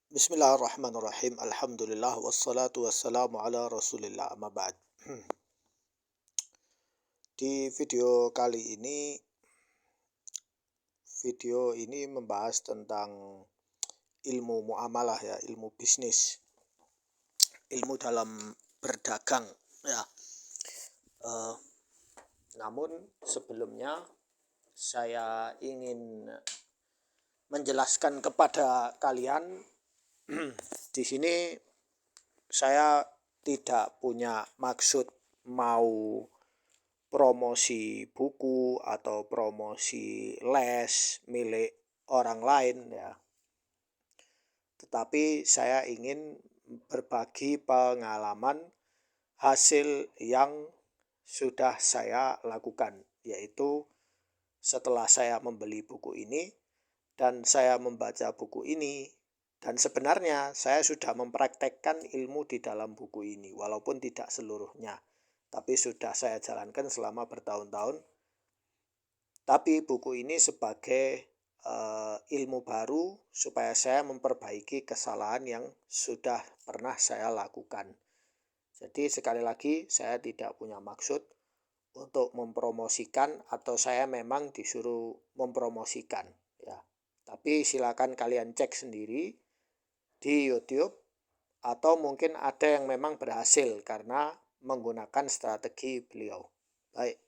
Bismillahirrahmanirrahim. Alhamdulillah wassalatu wassalamu ala Rasulillah amma ba'd. Di video ini membahas tentang ilmu muamalah ya, ilmu bisnis, ilmu dalam berdagang ya. Namun sebelumnya saya ingin menjelaskan kepada kalian di sini saya tidak punya maksud mau promosi buku atau promosi les milik orang lain ya. Tetapi saya ingin berbagi pengalaman hasil yang sudah saya lakukan, yaitu setelah saya membeli buku ini dan saya membaca buku ini. Dan sebenarnya saya sudah mempraktekkan ilmu di dalam buku ini, walaupun tidak seluruhnya, tapi sudah saya jalankan selama bertahun-tahun. Tapi buku ini sebagai ilmu baru supaya saya memperbaiki kesalahan yang sudah pernah saya lakukan. Jadi sekali lagi saya tidak punya maksud untuk mempromosikan atau saya memang disuruh mempromosikan ya. Tapi silakan kalian cek sendiri di YouTube, atau mungkin ada yang memang berhasil karena menggunakan strategi beliau. Baik.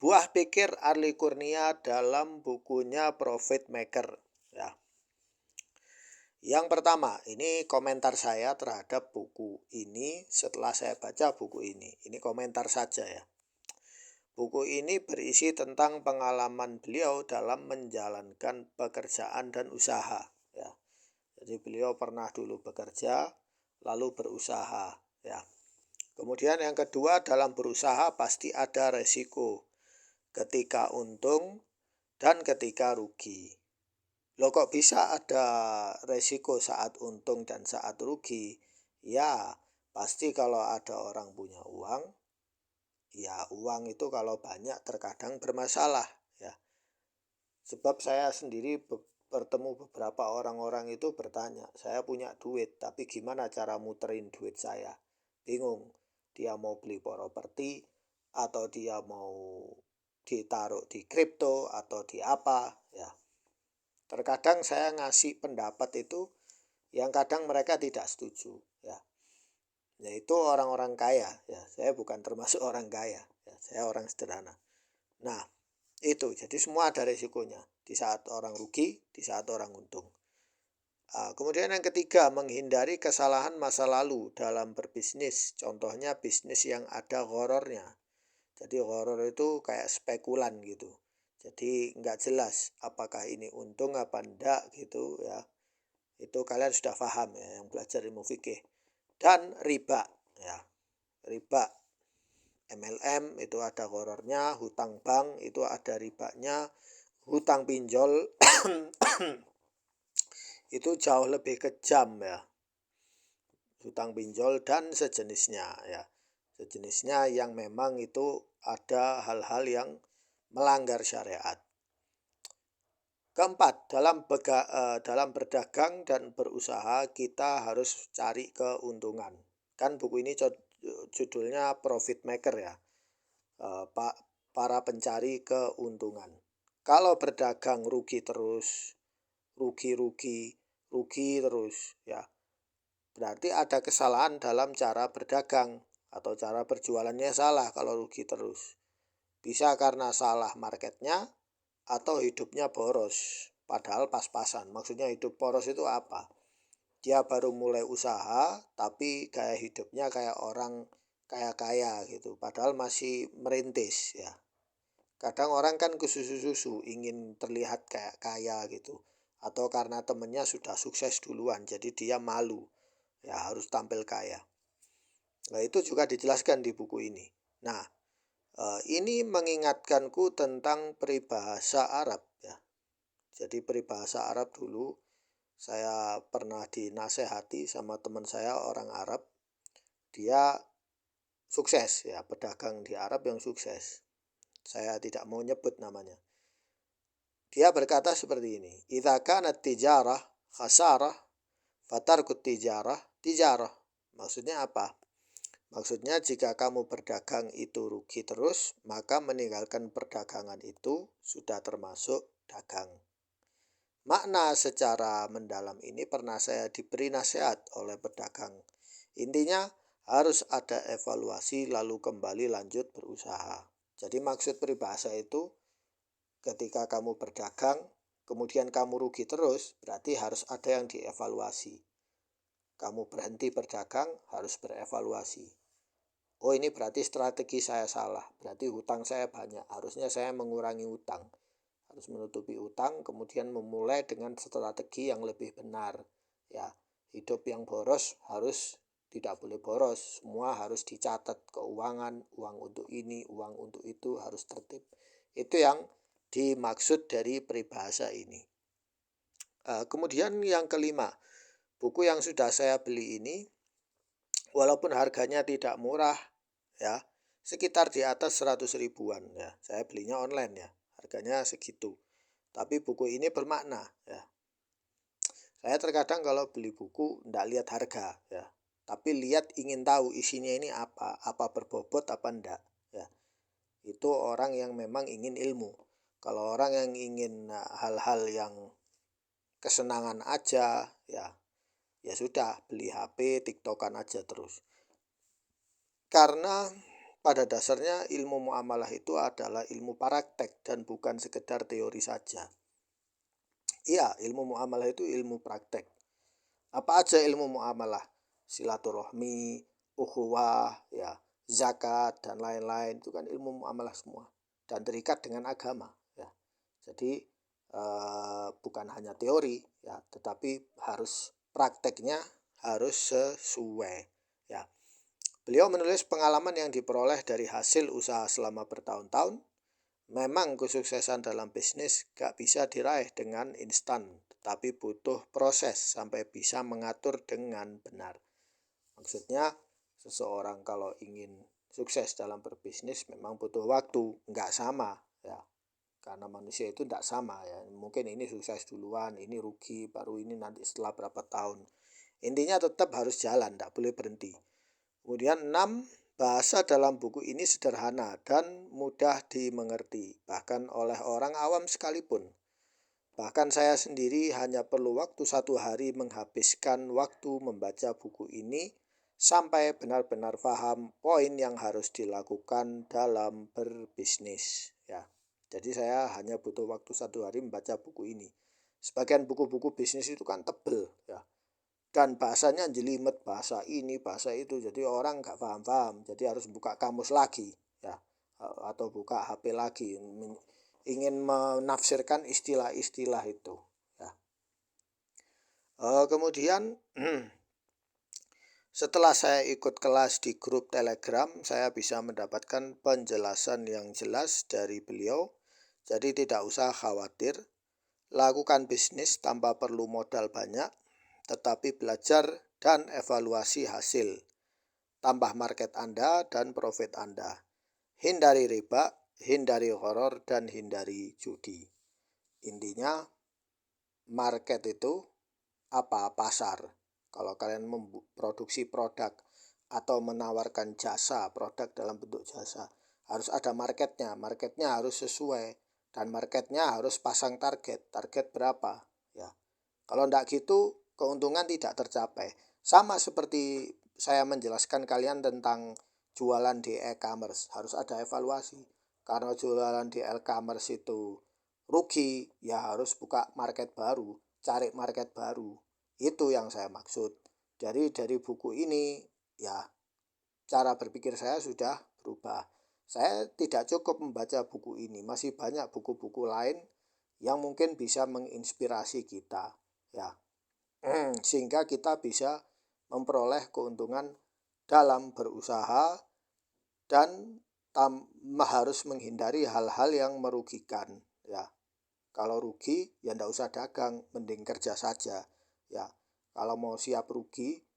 Buah pikir Arli Kurnia dalam bukunya Profit Maker ya. Yang pertama, ini komentar saya terhadap buku ini setelah saya baca buku ini. Ini komentar saja ya. Buku ini berisi tentang pengalaman beliau dalam menjalankan pekerjaan dan usaha ya. Jadi beliau pernah dulu bekerja lalu berusaha ya. Kemudian yang kedua, dalam berusaha pasti ada resiko, ketika untung dan ketika rugi. Loh kok bisa ada resiko saat untung dan saat rugi? Ya pasti kalau ada orang punya uang, ya uang itu kalau banyak terkadang bermasalah ya. Sebab saya sendiri bertemu beberapa orang-orang itu bertanya, saya punya duit tapi gimana cara muterin duit saya? Bingung, dia mau beli properti atau dia mau ditaruh di kripto atau di apa ya. Terkadang saya ngasih pendapat itu yang kadang mereka tidak setuju ya. Yaitu orang-orang kaya ya. Saya bukan termasuk orang kaya ya, saya orang sederhana. Nah itu, jadi semua ada resikonya, di saat orang rugi, di saat orang untung. Kemudian yang ketiga, menghindari kesalahan masa lalu dalam berbisnis. Contohnya bisnis yang ada horornya. Jadi horor itu kayak spekulan gitu. Jadi nggak jelas apakah ini untung apa enggak gitu ya. Itu kalian sudah paham ya yang belajar ilmu fikih. Dan riba ya. Riba MLM itu ada horornya, hutang bank itu ada ribanya, hutang pinjol itu jauh lebih kejam ya. Hutang pinjol dan sejenisnya ya. Sejenisnya yang memang itu ada hal-hal yang melanggar syariat. Keempat, dalam berdagang dan berusaha kita harus cari keuntungan. Kan buku ini judulnya Profit Maker ya. Para pencari keuntungan. Kalau berdagang rugi terus, rugi terus ya. Berarti ada kesalahan dalam cara berdagang atau cara berjualannya salah kalau rugi terus. Bisa karena salah marketnya atau hidupnya boros, padahal pas-pasan. Maksudnya hidup boros itu apa? Dia baru mulai usaha tapi gaya hidupnya kayak orang kaya-kaya gitu, padahal masih merintis ya. Kadang orang kan kesusu-susu ingin terlihat kayak kaya gitu, atau karena temennya sudah sukses duluan jadi dia malu ya harus tampil kaya. Nah itu juga dijelaskan di buku ini. Nah ini mengingatkanku tentang peribahasa Arab ya. Jadi peribahasa Arab dulu saya pernah dinasehati sama teman saya orang Arab. Dia sukses ya, pedagang di Arab yang sukses. Saya tidak mau nyebut namanya. Dia berkata seperti ini, "Idza kanat tijarah khasarah, fatarkut tijarah. Maksudnya apa? Maksudnya jika kamu berdagang itu rugi terus, maka meninggalkan perdagangan itu sudah termasuk dagang. Makna secara mendalam ini pernah saya diberi nasihat oleh pedagang. Intinya harus ada evaluasi lalu kembali lanjut berusaha. Jadi maksud peribahasa itu ketika kamu berdagang, kemudian kamu rugi terus, berarti harus ada yang dievaluasi. Kamu berhenti berdagang, harus berevaluasi. Oh, ini berarti strategi saya salah, berarti hutang saya banyak, harusnya saya mengurangi hutang. Harus menutupi hutang, kemudian memulai dengan strategi yang lebih benar. Ya, hidup yang boros harus tidak boleh boros, semua harus dicatat, keuangan, uang untuk ini, uang untuk itu harus tertib. Itu yang dimaksud dari peribahasa ini. Kemudian yang kelima, buku yang sudah saya beli ini, walaupun harganya tidak murah, ya, sekitar di atas 100 ribuan, ya, saya belinya online ya, harganya segitu. Tapi buku ini bermakna, ya. Saya terkadang kalau beli buku tidak lihat harga, ya, tapi ingin tahu isinya ini apa berbobot apa enggak, ya. Itu orang yang memang ingin ilmu. Kalau orang yang ingin hal-hal yang kesenangan aja, ya sudah beli HP, TikTokan aja terus. Karena pada dasarnya ilmu muamalah itu adalah ilmu praktek dan bukan sekedar teori saja. Iya, ilmu muamalah itu ilmu praktek. Apa aja ilmu muamalah? Silaturahmi, ukhuwah, ya, zakat dan lain-lain itu kan ilmu muamalah semua dan terikat dengan agama, ya. Jadi bukan hanya teori, ya, tetapi harus prakteknya harus sesuai, ya. Beliau menulis pengalaman yang diperoleh dari hasil usaha selama bertahun-tahun. Memang kesuksesan dalam bisnis gak bisa diraih dengan instan, tetapi butuh proses sampai bisa mengatur dengan benar. Maksudnya seseorang kalau ingin sukses dalam berbisnis memang butuh waktu, nggak sama, ya. Karena manusia itu nggak sama, ya. Mungkin ini sukses duluan, ini rugi, baru ini nanti setelah berapa tahun. Intinya tetap harus jalan, nggak boleh berhenti. Kemudian 6, bahasa dalam buku ini sederhana dan mudah dimengerti, bahkan oleh orang awam sekalipun. Bahkan saya sendiri hanya perlu waktu 1 hari menghabiskan waktu membaca buku ini sampai benar-benar paham poin yang harus dilakukan dalam berbisnis. Ya, jadi saya hanya butuh waktu 1 hari membaca buku ini. Sebagian buku-buku bisnis itu kan tebel, ya. Dan bahasanya jelimet, bahasa ini, bahasa itu. Jadi orang nggak paham-paham. Jadi harus buka kamus lagi, ya, atau buka HP lagi. Ingin menafsirkan istilah-istilah itu, ya. Kemudian setelah saya ikut kelas di grup Telegram, saya bisa mendapatkan penjelasan yang jelas dari beliau. Jadi tidak usah khawatir. Lakukan bisnis tanpa perlu modal banyak, tetapi belajar dan evaluasi hasil. Tambah market Anda dan profit Anda. Hindari riba, hindari horor, dan hindari judi. Intinya, market itu apa? Pasar. Kalau kalian memproduksi produk atau menawarkan jasa, produk dalam bentuk jasa, harus ada marketnya. Marketnya harus sesuai. Dan marketnya harus pasang target. Target berapa? Ya. Kalau tidak gitu, keuntungan tidak tercapai. Sama seperti saya menjelaskan kalian tentang jualan di e-commerce, harus ada evaluasi. Karena jualan di e-commerce itu rugi, ya harus buka market baru, cari market baru. Itu yang saya maksud. Dari buku ini, ya, cara berpikir saya sudah berubah. Saya tidak cukup membaca buku ini, masih banyak buku-buku lain yang mungkin bisa menginspirasi kita, ya. Sehingga kita bisa memperoleh keuntungan dalam berusaha dan harus menghindari hal-hal yang merugikan, ya. Kalau rugi ya ndak usah dagang, mending kerja saja, ya. Kalau mau siap rugi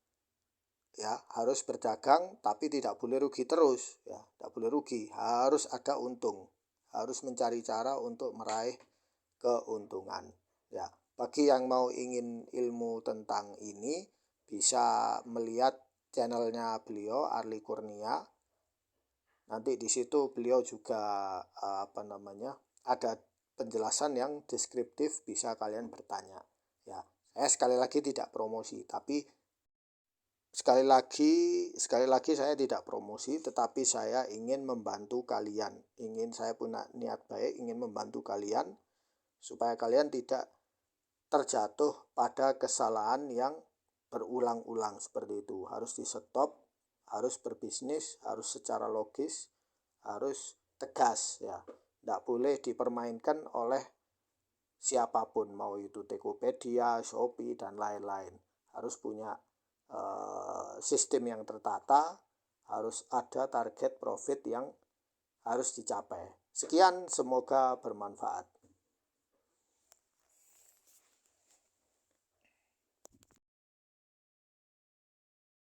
ya harus berdagang, tapi tidak boleh rugi terus, ya. Tidak boleh rugi, harus ada untung, harus mencari cara untuk meraih keuntungan, ya. Bagi yang mau ingin ilmu tentang ini, bisa melihat channelnya beliau, Arli Kurnia. Nanti di situ beliau juga ada penjelasan yang deskriptif, bisa kalian bertanya. Ya, saya sekali lagi tidak promosi, tapi sekali lagi saya tidak promosi, tetapi saya ingin membantu kalian. Saya punya niat baik, ingin membantu kalian supaya kalian tidak terjatuh pada kesalahan yang berulang-ulang seperti itu. Harus di stop, harus berbisnis, harus secara logis, harus tegas ya. Tidak boleh dipermainkan oleh siapapun, mau itu Tokopedia, Shopee, dan lain-lain. Harus punya sistem yang tertata, harus ada target profit yang harus dicapai. Sekian, semoga bermanfaat.